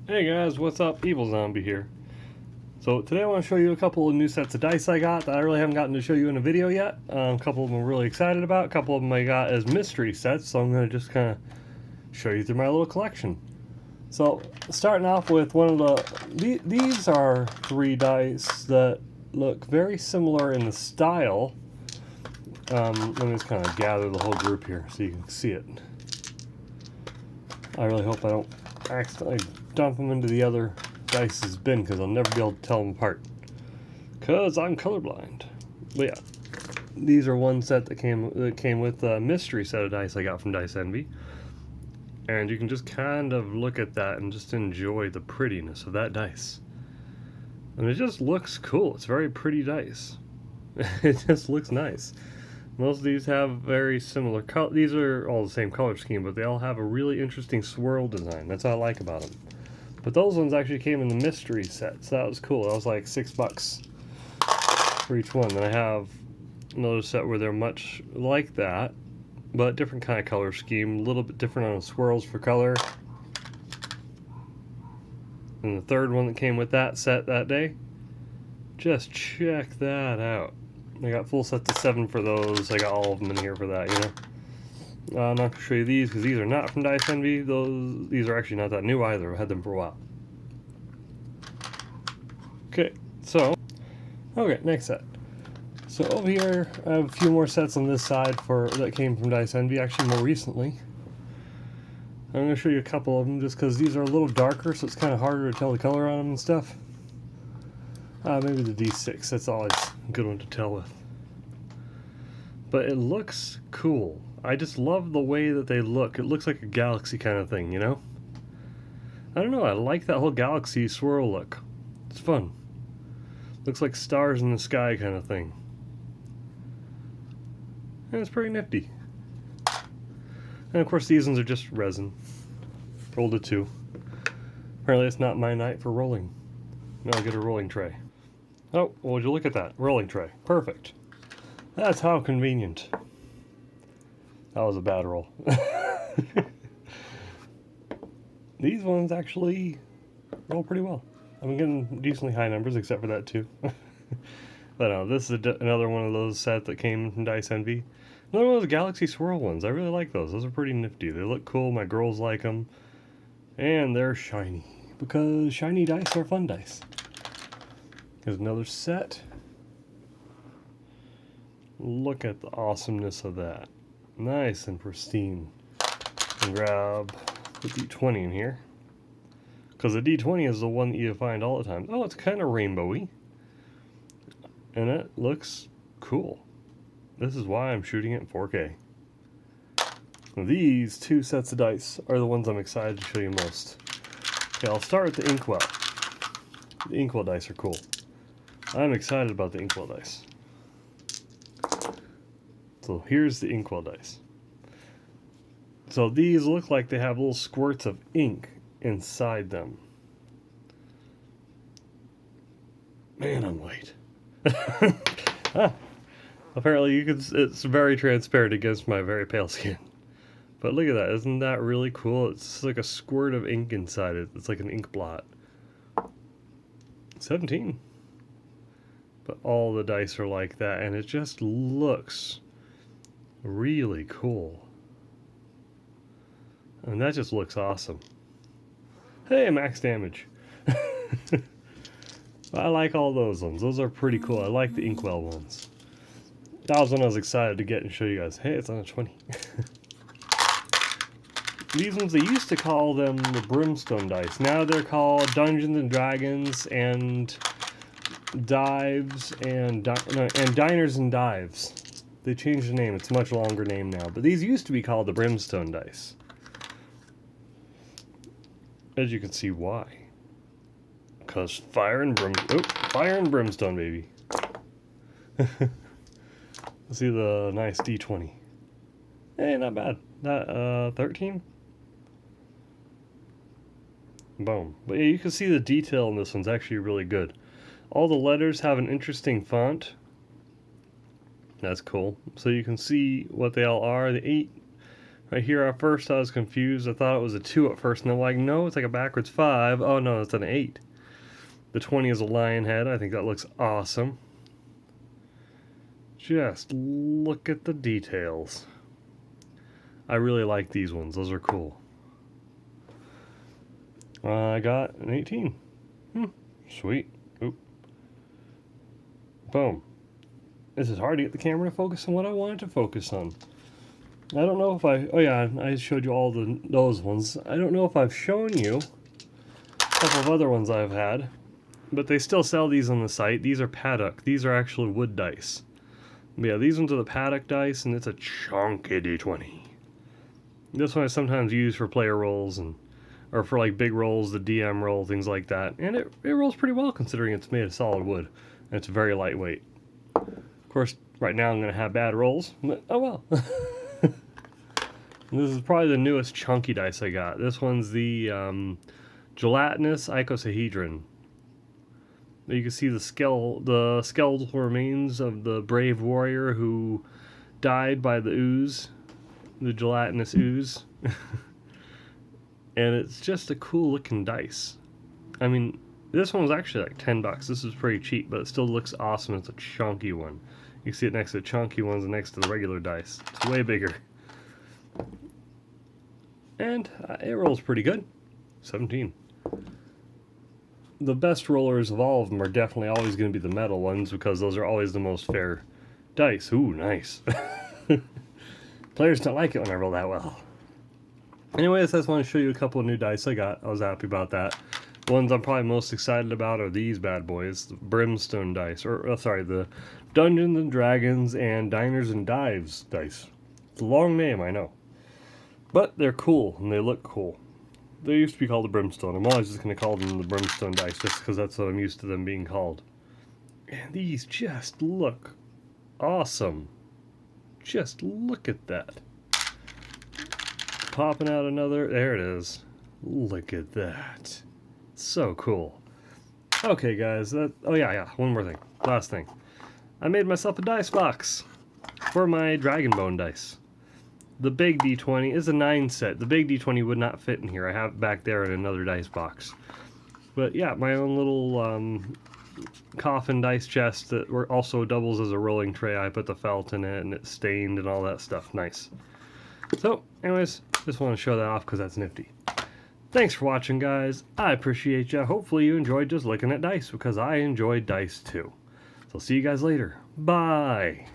Hey guys, what's up? evilzombie here. So today I want to show you a couple of new sets of dice I got that I really haven't gotten to show you in a video yet. A couple of them I'm really excited about. A couple of them I got as mystery sets, so I'm going to just kind of show you through my little collection. So starting off with one of the... These are three dice that look very similar in the style. Let me just kind of gather the whole group here so you can see it. I really hope I don't accidentally dump them into the other dice's bin because I'll never be able to tell them apart because I'm colorblind. But yeah, these are one set that came with a mystery set of dice I got from Dice Envy, and you can just kind of look at that and just enjoy the prettiness of that dice. And it just looks cool. It's very pretty dice. It just looks nice. Most of these have very similar color. These are all the same color scheme, but they all have a really interesting swirl design. That's what I like about them. But those ones actually came in the mystery set, so that was cool. That was like $6 for each one. Then I have another set where they're much like that, but different kind of color scheme, a little bit different on the swirls for color. And the third one that came with that set that day, just check that out. I got full sets of 7 for those. I got all of them in here for that, you know. I'm not going to show you these because these are not from Dice Envy. These are actually not that new either. I've had them for a while. Okay, next set. So over here, I have a few more sets on this side that came from Dice Envy, actually more recently. I'm going to show you a couple of them just because these are a little darker, so it's kind of harder to tell the color on them and stuff. Maybe the D6, that's always a good one to tell with. But it looks cool. I just love the way that they look. It looks like a galaxy kind of thing, you know? I don't know, I like that whole galaxy swirl look. It's fun. Looks like stars in the sky kind of thing. And it's pretty nifty. And of course these ones are just resin. Rolled a 2. Apparently it's not my night for rolling. Now I'll get a rolling tray. Oh, well, would you look at that? Rolling tray. Perfect. That's how convenient. That was a bad roll. These ones actually roll pretty well. I'm getting decently high numbers, except for that too. But this is another one of those sets that came from Dice Envy. Another one of those Galaxy Swirl ones. I really like those. Those are pretty nifty. They look cool. My girls like them. And they're shiny. Because shiny dice are fun dice. Here's another set. Look at the awesomeness of that. Nice and pristine. And grab the D20 in here. Because the D20 is the one that you find all the time. Oh, it's kind of rainbowy. And it looks cool. This is why I'm shooting it in 4K. These two sets of dice are the ones I'm excited to show you most. Okay, I'll start with the Inkwell. The Inkwell dice are cool. I'm excited about the Inkwell dice. So here's the Inkwell dice. So these look like they have little squirts of ink inside them. Man, I'm white. Apparently it's very transparent against my very pale skin. But look at that, isn't that really cool? It's like a squirt of ink inside it. It's like an ink blot. 17. But all the dice are like that, and it just looks really cool. And that just looks awesome. Hey, max damage. I like all those ones. Those are pretty cool. I like the Inkwell ones. That was one I was excited to get and show you guys. Hey, it's on a 20. These ones, they used to call them the Brimstone Dice. Now they're called Dungeons and Dragons and Dives and Diners and Dives. They changed the name. It's a much longer name now. But these used to be called the Brimstone Dice. As you can see why. Because fire and brimstone, baby. Let's see the nice D20. Hey, not bad. That 13? Boom. But yeah, you can see the detail in this one's actually really good. All the letters have an interesting font. That's cool. So you can see what they all are. The Right here at first I was confused. I thought it was a 2 at first, and I'm like, no, it's like a backwards 5. Oh no, it's an 8. The 20 is a lion head. I think that looks awesome. Just look at the details. I really like these ones. Those are cool. I got an 18. Sweet. Oop. Boom. This is hard to get the camera to focus on what I wanted to focus on. I don't know if oh yeah, I showed you all those ones. I don't know if I've shown you a couple of other ones I've had, but they still sell these on the site. These are paddock. These are actually wood dice. But yeah, these ones are the paddock dice, and it's a chunky D20. This one I sometimes use for player rolls, or for like big rolls, the DM roll, things like that. And it rolls pretty well considering it's made of solid wood, and it's very lightweight. Of course, right now I'm going to have bad rolls, but oh well. This is probably the newest chunky dice I got. This one's the Gelatinous Icosahedron. You can see the skeletal remains of the brave warrior who died by the ooze, the gelatinous ooze. And it's just a cool looking dice. I mean, this one was actually like $10. This is pretty cheap, but it still looks awesome. It's a chunky one. You can see it next to the chunky ones and next to the regular dice. It's way bigger. And it rolls pretty good. 17. The best rollers of all of them are definitely always going to be the metal ones, because those are always the most fair dice. Ooh, nice. Players don't like it when I roll that well. Anyways, I just want to show you a couple of new dice I got. I was happy about that. The ones I'm probably most excited about are these bad boys, the Brimstone Dice, the Dungeons and Dragons and Diners and Dives dice. It's a long name, I know. But they're cool, and they look cool. They used to be called the Brimstone. I'm always just going to call them the Brimstone Dice, just because that's what I'm used to them being called. And these just look awesome. Just look at that. Popping out another. There it is. Look at that. So cool. Okay, guys. Oh, yeah. One more thing. Last thing. I made myself a dice box for my Dragon Bone dice. The big D20 is a 9 set. The big D20 would not fit in here. I have it back there in another dice box. But yeah, my own little coffin dice chest that also doubles as a rolling tray. I put the felt in it, and it's stained and all that stuff. Nice. So, anyways, just want to show that off because that's nifty. Thanks for watching, guys. I appreciate you. Hopefully you enjoyed just looking at dice, because I enjoyed dice too. So see you guys later. Bye.